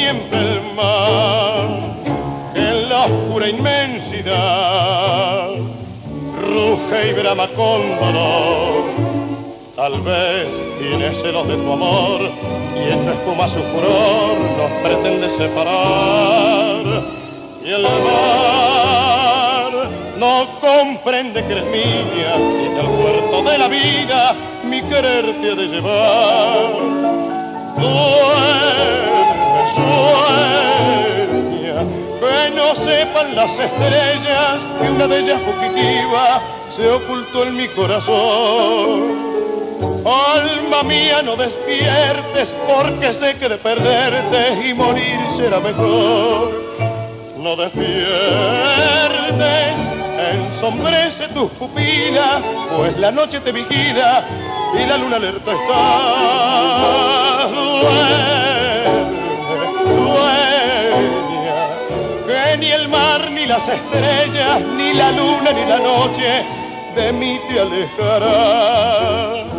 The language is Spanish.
siempre el mar, que en la oscura inmensidad ruge y brama con dolor. Tal vez tiene celos de tu amor y en su espuma su furor nos pretende separar. Y el mar no comprende que eres mía y que al puerto de la vida mi querer te ha de llevar. Duerme, sueña, que no sepan las estrellas que una de ellas fugitiva se ocultó en mi corazón. Alma mía, no despiertes, porque sé que de perderte y morir será mejor. No despiertes, ensombrece tus pupilas, pues la noche te vigila y la luna alerta está. Sueña, que ni el mar, ni las estrellas, ni la luna, ni la noche de mí te alejarán.